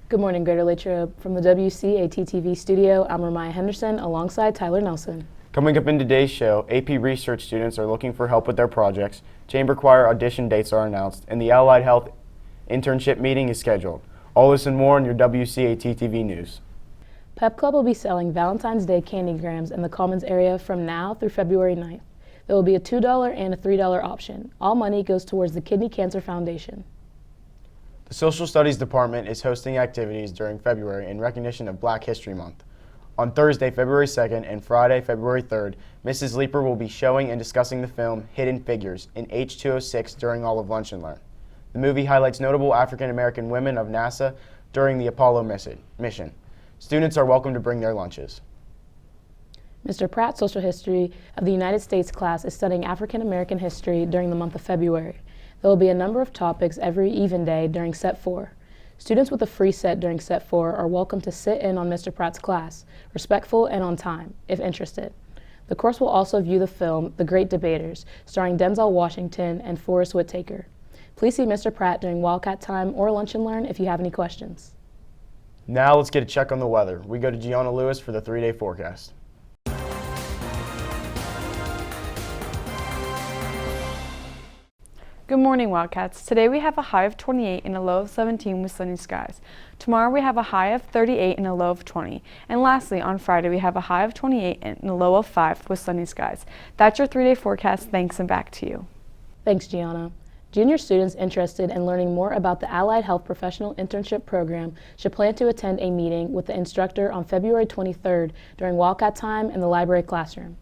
Good morning, Greater Latrobe. From the WCAT-TV studio, I'm Ramaya Henderson alongside Tyler Nelson. Coming up in today's show, AP Research students are looking for help with their projects, Chamber Choir audition dates are announced, and the Allied Health internship meeting is scheduled. All this and more on your WCAT-TV news. Pep Club will be selling Valentine's Day candygrams in the Commons area from now through February 9th. There will be a $2 and a $3 option. All money goes towards the Kidney Cancer Foundation. The Social Studies Department is hosting activities during February in recognition of Black History Month. On Thursday, February 2nd and Friday, February 3rd, Mrs. Leeper will be showing and discussing the film Hidden Figures in H206 during all of Lunch and Learn. The movie highlights notable African American women of NASA during the Apollo mission. Students are welcome to bring their lunches. Mr. Pratt's Social History of the United States class is studying African American history during the month of February. There will be a number of topics every even day during Set 4. Students with a free set during Set 4 are welcome to sit in on Mr. Pratt's class, respectful and on time, if interested. The course will also view the film The Great Debaters, starring Denzel Washington and Forrest Whitaker. Please see Mr. Pratt during Wildcat Time or Lunch and Learn if you have any questions. Now let's get a check on the weather. We go to Gianna Lewis for the 3-day forecast. Good morning, Wildcats. Today we have a high of 28 and a low of 17 with sunny skies. Tomorrow we have a high of 38 and a low of 20. And lastly, on Friday we have a high of 28 and a low of 5 with sunny skies. That's your 3-day forecast. Thanks, and back to you. Thanks, Gianna. Junior students interested in learning more about the Allied Health Professional Internship Program should plan to attend a meeting with the instructor on February 23rd during Wildcat Time in the library classroom.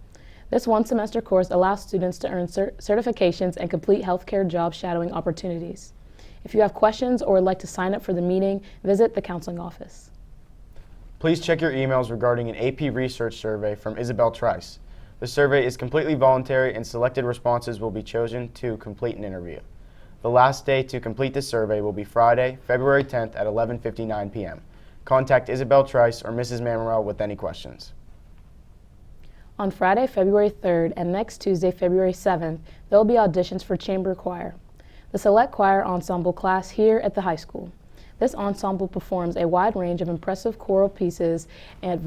This one-semester course allows students to earn certifications and complete healthcare job shadowing opportunities. If you have questions or would like to sign up for the meeting, visit the counseling office. Please check your emails regarding an AP Research survey from Isabel Trice. The survey is completely voluntary and selected responses will be chosen to complete an interview. The last day to complete the survey will be Friday, February 10th at 11:59 p.m. Contact Isabel Trice or Mrs. Mamorel with any questions. On Friday, February 3rd and next Tuesday, February 7th, there will be auditions for Chamber Choir, the select choir ensemble class here at the high school. This ensemble performs a wide range of impressive choral pieces at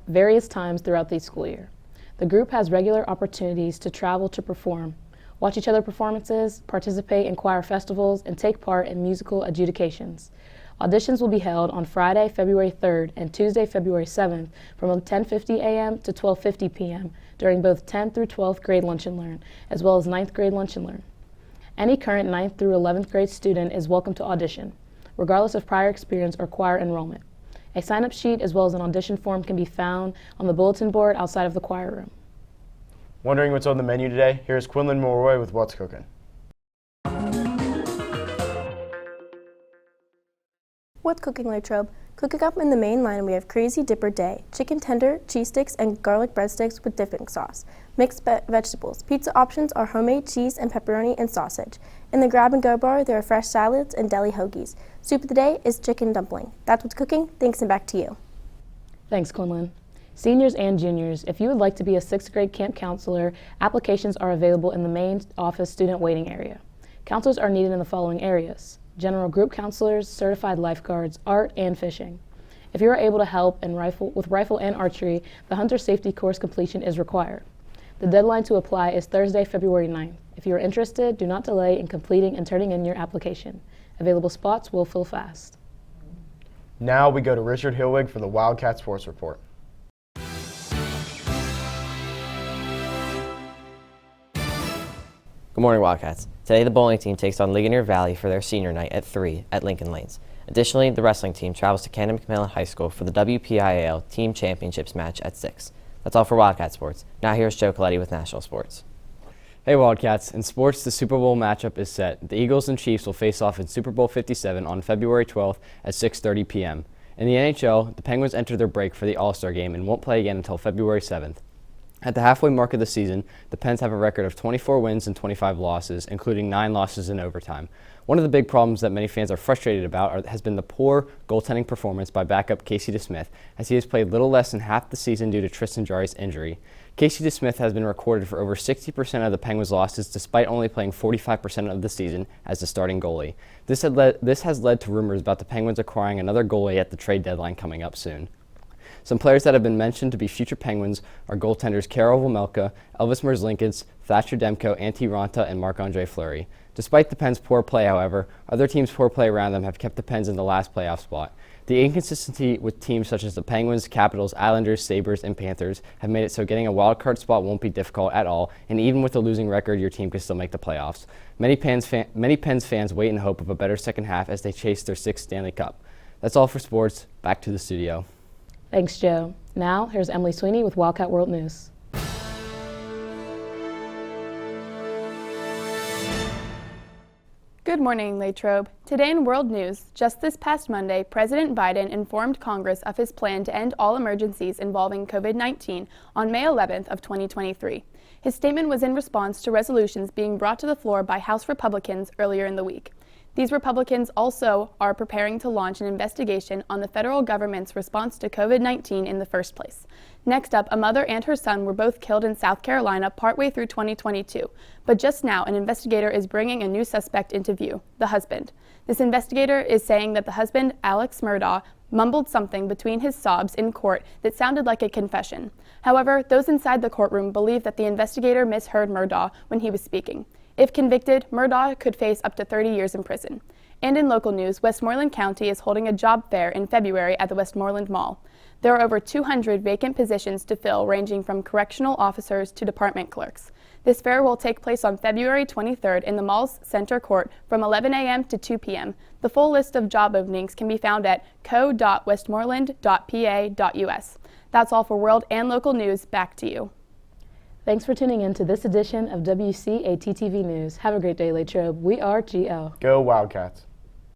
various times throughout the school year. The group has regular opportunities to travel to perform, watch each other performances, participate in choir festivals, and take part in musical adjudications. Auditions will be held on Friday, February 3rd and Tuesday, February 7th from 10:50 a.m. to 12:50 p.m. during both 10th through 12th grade Lunch and Learn, as well as 9th grade Lunch and Learn. Any current 9th through 11th grade student is welcome to audition, regardless of prior experience or choir enrollment. A sign-up sheet as well as an audition form can be found on the bulletin board outside of the choir room. Wondering what's on the menu today? Here's Quinlan Mulroy with What's Cooking. What's cooking, Latrobe? Cooking up in the main line, we have Crazy Dipper Day, chicken tender, cheese sticks, and garlic breadsticks with dipping sauce. Mixed vegetables. Pizza options are homemade cheese and pepperoni and sausage. In the grab-and-go bar, there are fresh salads and deli hoagies. Soup of the day is chicken dumpling. That's what's cooking. Thanks, and back to you. Thanks, Quinlan. Seniors and juniors, if you would like to be a 6th grade camp counselor, applications are available in the main office student waiting area. Counselors are needed in the following areas: general group counselors, certified lifeguards, art, and fishing. If you are able to help with rifle and archery, the hunter safety course completion is required. The deadline to apply is Thursday, February 9th. If you are interested, do not delay in completing and turning in your application. Available spots will fill fast. Now we go to Richard Hilwig for the Wildcat Sports Report. Good morning, Wildcats. Today the bowling team takes on Ligonier Valley for their senior night at 3 at Lincoln Lanes. Additionally, the wrestling team travels to Cannon McMillan High School for the WPIAL Team Championships match at 6. That's all for Wildcat Sports. Now here's Joe Coletti with National Sports. Hey Wildcats, in sports the Super Bowl matchup is set. The Eagles and Chiefs will face off in Super Bowl 57 on February 12th at 6:30 p.m. In the NHL, the Penguins enter their break for the All-Star game and won't play again until February 7th. At the halfway mark of the season, the Pens have a record of 24 wins and 25 losses, including 9 losses in overtime. One of the big problems that many fans are frustrated about has been the poor goaltending performance by backup Casey DeSmith, as he has played little less than half the season due to Tristan Jarry's injury. Casey DeSmith has been recorded for over 60% of the Penguins' losses despite only playing 45% of the season as the starting goalie. This has led to rumors about the Penguins acquiring another goalie at the trade deadline coming up soon. Some players that have been mentioned to be future Penguins are goaltenders Karol Vejmelka, Elvis Merzlikins, Thatcher Demko, Antti Ranta, and Marc-Andre Fleury. Despite the Pens' poor play, however, other teams' poor play around them have kept the Pens in the last playoff spot. The inconsistency with teams such as the Penguins, Capitals, Islanders, Sabres, and Panthers have made it so getting a wildcard spot won't be difficult at all, and even with a losing record, your team can still make the playoffs. Many Pens fans wait in hope of a better second half as they chase their 6th Stanley Cup. That's all for sports. Back to the studio. Thanks, Joe. Now, here's Emily Sweeney with Wildcat World News. Good morning, Latrobe. Today in World News, just this past Monday, President Biden informed Congress of his plan to end all emergencies involving COVID-19 on May 11th of 2023. His statement was in response to resolutions being brought to the floor by House Republicans earlier in the week. These Republicans also are preparing to launch an investigation on the federal government's response to COVID-19 in the first place. Next up, a mother and her son were both killed in South Carolina partway through 2022. But just now, an investigator is bringing a new suspect into view, the husband. This investigator is saying that the husband, Alex Murdaugh, mumbled something between his sobs in court that sounded like a confession. However, those inside the courtroom believe that the investigator misheard Murdaugh when he was speaking. If convicted, Murdaugh could face up to 30 years in prison. And in local news, Westmoreland County is holding a job fair in February at the Westmoreland Mall. There are over 200 vacant positions to fill, ranging from correctional officers to department clerks. This fair will take place on February 23rd in the mall's center court from 11 a.m. to 2 p.m. The full list of job openings can be found at co.westmoreland.pa.us. That's all for world and local news. Back to you. Thanks for tuning in to this edition of WCAT-TV News. Have a great day, Latrobe. We are GL. Go Wildcats.